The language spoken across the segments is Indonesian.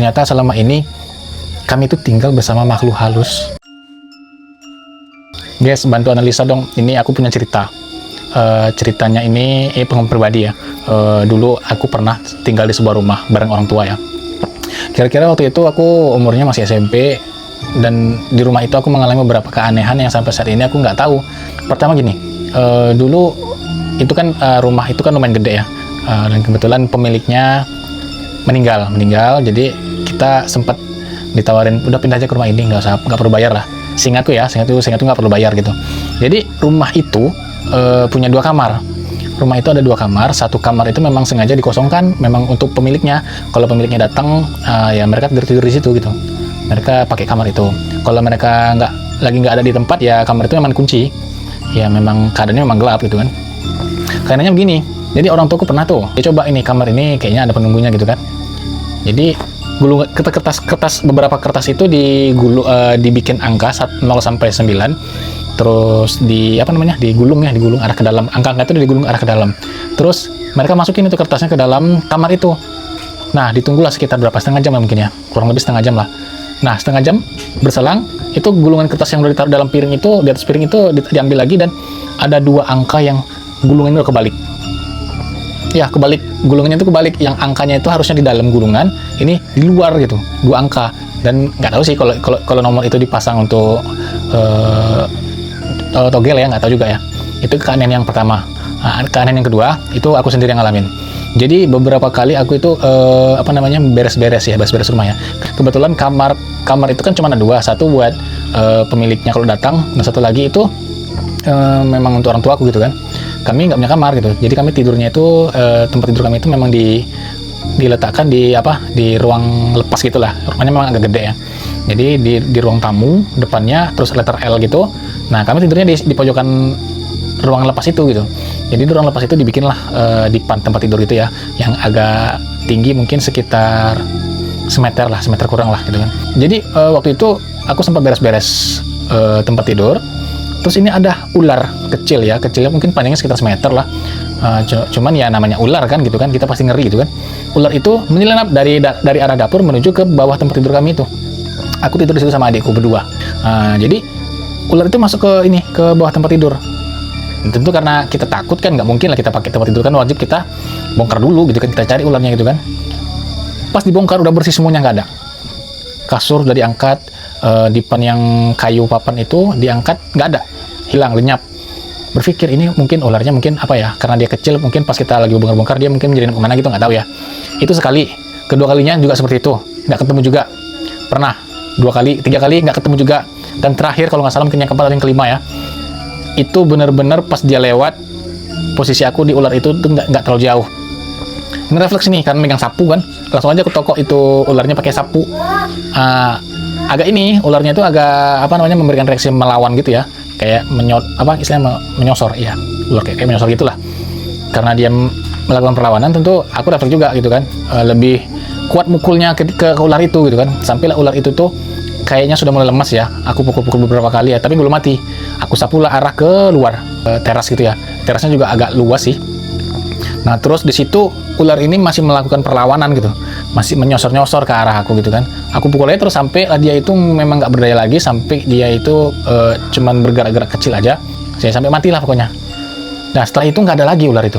ternyata selama ini kami itu tinggal bersama makhluk halus. Guys, bantu analisa dong. Ini aku punya cerita. Ceritanya ini pengalaman pribadi ya. Dulu aku pernah tinggal di sebuah rumah bareng orang tua ya. Kira-kira waktu itu aku umurnya masih SMP, dan di rumah itu aku mengalami beberapa keanehan yang sampai saat ini aku nggak tahu. Pertama gini, dulu itu kan rumah itu kan lumayan gede ya, dan kebetulan pemiliknya meninggal. Jadi kita sempat ditawarin udah pindah aja ke rumah ini, nggak perlu bayar lah. Seingatku nggak perlu bayar gitu. Jadi rumah itu punya 2 kamar. Rumah itu ada 2 kamar. Satu kamar itu memang sengaja dikosongkan, memang untuk pemiliknya. Kalau pemiliknya datang, ya mereka tidur di situ gitu. Mereka pakai kamar itu. Kalau mereka lagi nggak ada di tempat, ya kamar itu memang kunci. Ya memang keadaannya memang gelap gitu kan. Karenanya begini. Jadi orang tuaku pernah tuh, dia coba ini kamar ini kayaknya ada penunggunya gitu kan. Jadi gulung kertas beberapa kertas itu dibikin angka 0 sampai 9. Terus digulung arah ke dalam. Angka-angka itu digulung arah ke dalam. Terus mereka masukin itu kertasnya ke dalam kamar itu. Nah, ditunggulah sekitar setengah jam ya mungkin ya. Kurang lebih setengah jam lah. Nah, setengah jam berselang, itu gulungan kertas yang udah ditaruh dalam piring itu, di atas piring itu diambil lagi, dan ada 2 angka yang gulungannya udah kebalik. Ya, kebalik. Gulungannya itu kebalik. Yang angkanya itu harusnya di dalam gulungan, ini di luar gitu. 2 angka. Dan nggak tahu sih kalau nomor itu dipasang untuk togel ya, nggak tahu juga ya. Itu keanehan yang pertama. Nah, keanehan yang kedua itu aku sendiri yang ngalamin. Jadi beberapa kali aku itu beres-beres rumah ya. Kebetulan kamar itu kan cuma ada 2, satu buat pemiliknya kalau datang, dan satu lagi itu memang untuk orang tua aku gitu kan. Kami nggak punya kamar gitu. Jadi kami tidurnya itu tempat tidur kami itu memang diletakkan di ruang lepas gitulah. Rumahnya memang agak gede ya. Jadi di ruang tamu depannya terus letter L gitu. Nah, kami tidurnya di pojokan ruang lepas itu gitu. Jadi di ruang lepas itu dibikinlah tempat tidur gitu ya, yang agak tinggi, mungkin sekitar semeter kurang lah gitu kan. Jadi waktu itu aku sempat beres-beres tempat tidur. Terus ini ada ular kecilnya mungkin panjangnya sekitar semeter lah. Cuman ya namanya ular kan gitu kan, kita pasti ngeri gitu kan. Ular itu menyelinap dari arah dapur menuju ke bawah tempat tidur kami itu. Aku tidur di situ sama adikku berdua. Jadi ular itu masuk ke bawah tempat tidur. Tentu karena kita takut kan, nggak mungkin lah kita pakai tempat tidur kan, wajib kita bongkar dulu gitu kan, kita cari ularnya gitu kan. Pas dibongkar udah bersih semuanya, nggak ada. Kasur udah diangkat, dipan yang kayu papan itu diangkat, nggak ada, hilang, lenyap. Berpikir ini mungkin ularnya karena dia kecil, mungkin pas kita lagi bongkar dia mungkin menjadi kemana gitu, nggak tahu ya. Itu sekali. Kedua kalinya juga seperti itu, nggak ketemu juga. Pernah 2 kali, 3 kali nggak ketemu juga. Dan terakhir kalau nggak salah mungkin yang keempat atau yang kelima ya, itu benar-benar pas dia lewat, posisi aku di ular itu tuh nggak terlalu jauh. Ini refleks nih, kan megang sapu kan, langsung aja ke toko itu ularnya pakai sapu. Ularnya itu agak memberikan reaksi melawan gitu ya, kayak menyosor ya, ular kayak menyosor gitulah. Karena dia melakukan perlawanan, tentu aku refleks juga gitu kan, lebih kuat mukulnya ke ular itu gitu kan, sampailah ular itu tuh kayaknya sudah mulai lemas ya. Aku pukul beberapa kali ya, tapi belum mati. Aku sapulah arah ke luar teras gitu ya. Terasnya juga agak luas sih. Nah, terus di situ ular ini masih melakukan perlawanan gitu, masih menyosor-nyosor ke arah aku gitu kan. Aku pukul aja terus sampai dia itu memang nggak berdaya lagi, sampai dia itu cuman bergerak-gerak kecil aja. Saya sampai matilah pokoknya. Nah, setelah itu nggak ada lagi ular itu.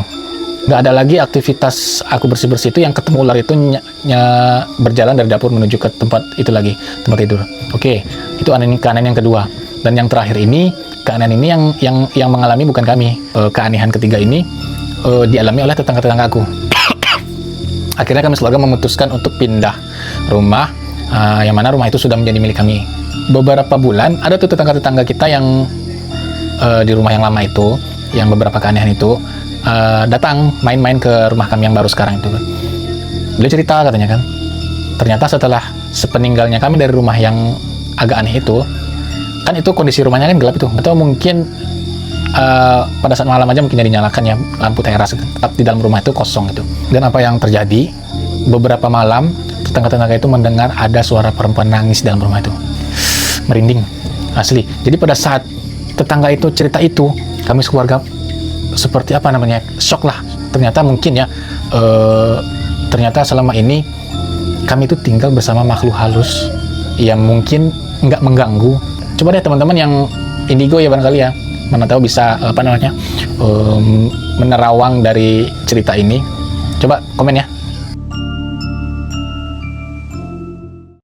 Nggak ada lagi aktivitas aku bersih-bersih itu, yang ketemu ular itu berjalan dari dapur menuju ke tempat tidur. Oke, itu keanehan yang kedua. Dan yang terakhir ini, keanehan ini yang mengalami bukan kami. Keanehan ketiga ini dialami oleh tetangga-tetangga aku. Akhirnya kami sekeluarga memutuskan untuk pindah rumah, yang mana rumah itu sudah menjadi milik kami. Beberapa bulan ada tuh tetangga-tetangga kita yang di rumah yang lama itu, yang beberapa keanehan itu, datang main-main ke rumah kami yang baru sekarang itu. Beliau cerita katanya kan, ternyata setelah sepeninggalnya kami dari rumah yang agak aneh itu, kan itu kondisi rumahnya kan gelap itu, atau mungkin pada saat malam aja mungkin dinyalakan ya lampu teras, tetap di dalam rumah itu kosong gitu. Dan apa yang terjadi, beberapa malam tetangga-tetangga itu mendengar ada suara perempuan nangis dalam rumah itu. Merinding asli. Jadi pada saat tetangga itu cerita itu, kami sekeluarga seperti shock lah. Ternyata mungkin ya ternyata selama ini kami itu tinggal bersama makhluk halus yang mungkin nggak mengganggu. Coba deh teman-teman yang indigo ya barangkali ya, mana tahu bisa menerawang dari cerita ini. Coba komen ya.